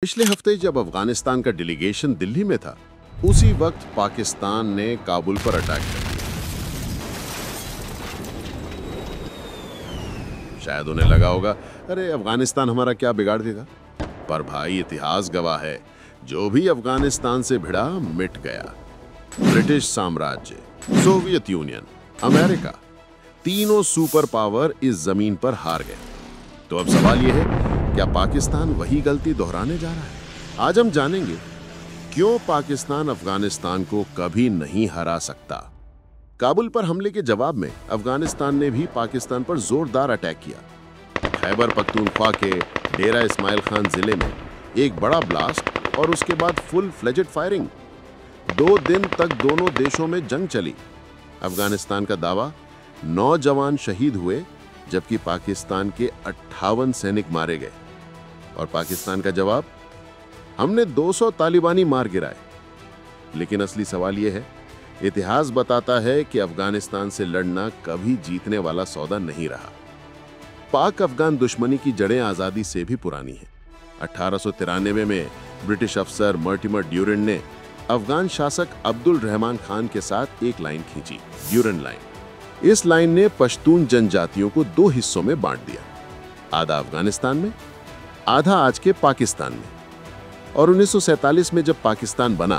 पिछले हफ्ते जब अफगानिस्तान का डेलीगेशन दिल्ली में था, उसी वक्त पाकिस्तान ने काबुल पर अटैक कर दिया। शायद उन्हें लगा होगा, अरे अफगानिस्तान हमारा क्या बिगाड़ देगा। पर भाई, इतिहास गवाह है, जो भी अफगानिस्तान से भिड़ा मिट गया। ब्रिटिश साम्राज्य, सोवियत यूनियन, अमेरिका, तीनों सुपर पावर इस जमीन पर हार गए। तो अब सवाल यह है, क्या पाकिस्तान वही गलती दोहराने जा रहा है? आज हम जानेंगे क्यों पाकिस्तान अफगानिस्तान को कभी नहीं हरा सकता। काबुल पर हमले के जवाब में अफगानिस्तान ने भी पाकिस्तान पर जोरदार अटैक किया। खैबर पख्तूनख्वा के डेरा इस्माइल खान जिले में एक बड़ा ब्लास्ट और उसके बाद फुल फ्लेजेड फायरिंग। 2 दिन तक दोनों देशों में जंग चली। अफगानिस्तान का दावा 9 जवान शहीद हुए, जबकि पाकिस्तान के 58 सैनिक मारे गए। और पाकिस्तान का जवाब, हमने 200 तालिबानी मार गिराए। लेकिन असली सवाल यह है, इतिहास बताता है कि अफगानिस्तान से लड़ना कभी जीतने वाला सौदा नहीं रहा। पाक अफगान दुश्मनी की जड़ें आजादी से भी पुरानी हैं। 1893 में ब्रिटिश अफसर मर्टिमर ड्यूरेंट ने अफगान शासक अब्दुल रहमान खान के साथ एक लाइन खींची, ड्यूरेंट लाइन। इस लाइन ने पश्तून जनजातियों को 2 हिस्सों में बांट दिया, आधा अफगानिस्तान में, आधा आज के पाकिस्तान में। और 1947 में जब पाकिस्तान बना,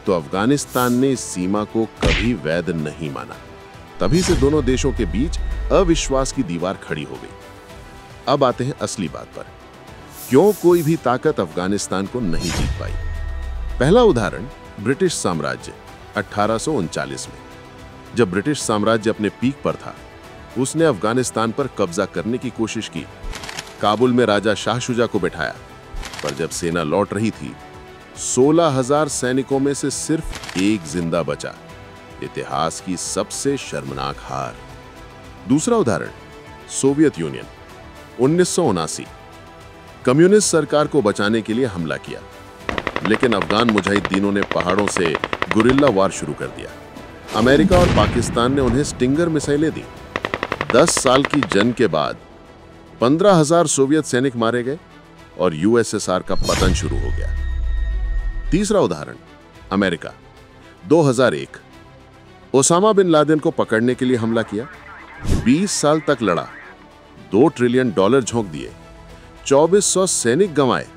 तो अफगानिस्तान ने इस सीमा को कभी वैध नहीं माना। तभी से दोनों देशों के बीच अविश्वास की दीवार खड़ी हो गई। अब आते हैं असली बात पर, क्यों कोई भी ताकत अफगानिस्तान को नहीं जीत पाई। पहला उदाहरण, ब्रिटिश साम्राज्य 1839 में। जब ब्रिटिश साम्राज्य अपने पीक पर था, उसने अफगानिस्तान पर कब्जा करने की कोशिश की। काबुल में राजा शाह शुजा को बैठाया, पर जब सेना लौट रही थी, 16,000 सैनिकों में से सिर्फ 1 जिंदा बचा। इतिहास की सबसे शर्मनाक हार। दूसरा उदाहरण, सोवियत यूनियन 1979। कम्युनिस्ट सरकार को बचाने के लिए हमला किया, लेकिन अफगान मुजाहिदीनों ने पहाड़ों से गुरिल्ला वार शुरू कर दिया। अमेरिका और पाकिस्तान ने उन्हें स्टिंगर मिसाइलें दी। 10 साल की जंग के बाद 15,000 सोवियत सैनिक मारे गए और यूएसएसआर का पतन शुरू हो गया। तीसरा उदाहरण, अमेरिका 2001। ओसामा बिन लादेन को पकड़ने के लिए हमला किया। 20 साल तक लड़ा, $2 ट्रिलियन झोंक दिए, 2400 सैनिक गंवाए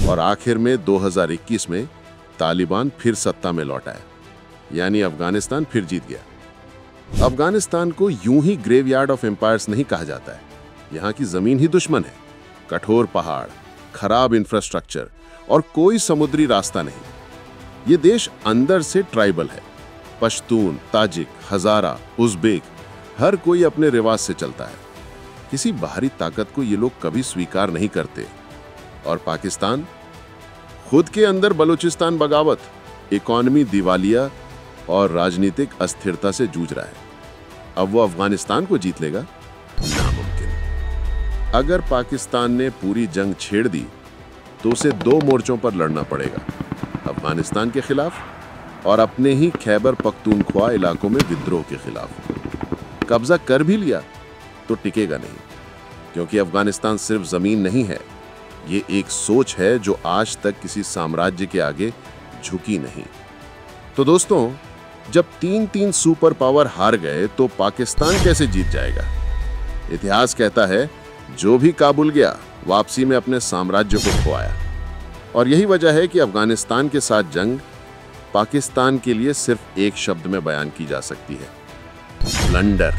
और आखिर में 2021 में तालिबान फिर सत्ता में लौट आया, यानी अफगानिस्तान फिर जीत गया। अफगानिस्तान को यूं ही ग्रेवयार्ड ऑफ एम्पायर्स नहीं कहा जाता है। यहां की जमीन ही दुश्मन है। कठोर पहाड़, खराब इंफ्रास्ट्रक्चर और कोई समुद्री रास्ता नहीं। यह देश अंदर से ट्राइबल है। पश्तून, ताजिक, हजारा, उज़्बेक, हर कोई अपने रिवाज से चलता है। किसी बाहरी ताकत को ये लोग कभी स्वीकार नहीं करते। और पाकिस्तान, खुद के अंदर बलूचिस्तान बगावत, इकोनॉमी दिवालिया और राजनीतिक अस्थिरता से जूझ रहा है। अब वो अफगानिस्तान को जीत लेगा? नामुमकिन। अगर पाकिस्तान ने पूरी जंग छेड़ दी, तो उसे 2 मोर्चों पर लड़ना पड़ेगा, अफगानिस्तान के खिलाफ और अपने ही खैबर पख्तूनख्वा इलाकों में विद्रोह के खिलाफ। कब्जा कर भी लिया तो टिकेगा नहीं, क्योंकि अफगानिस्तान सिर्फ जमीन नहीं है, ये एक सोच है जो आज तक किसी साम्राज्य के आगे झुकी नहीं। तो दोस्तों, जब 3 सुपर पावर हार गए, तो पाकिस्तान कैसे जीत जाएगा? इतिहास कहता है, जो भी काबुल गया, वापसी में अपने साम्राज्य को खोया। और यही वजह है कि अफगानिस्तान के साथ जंग पाकिस्तान के लिए सिर्फ एक शब्द में बयान की जा सकती है: ब्लंडर।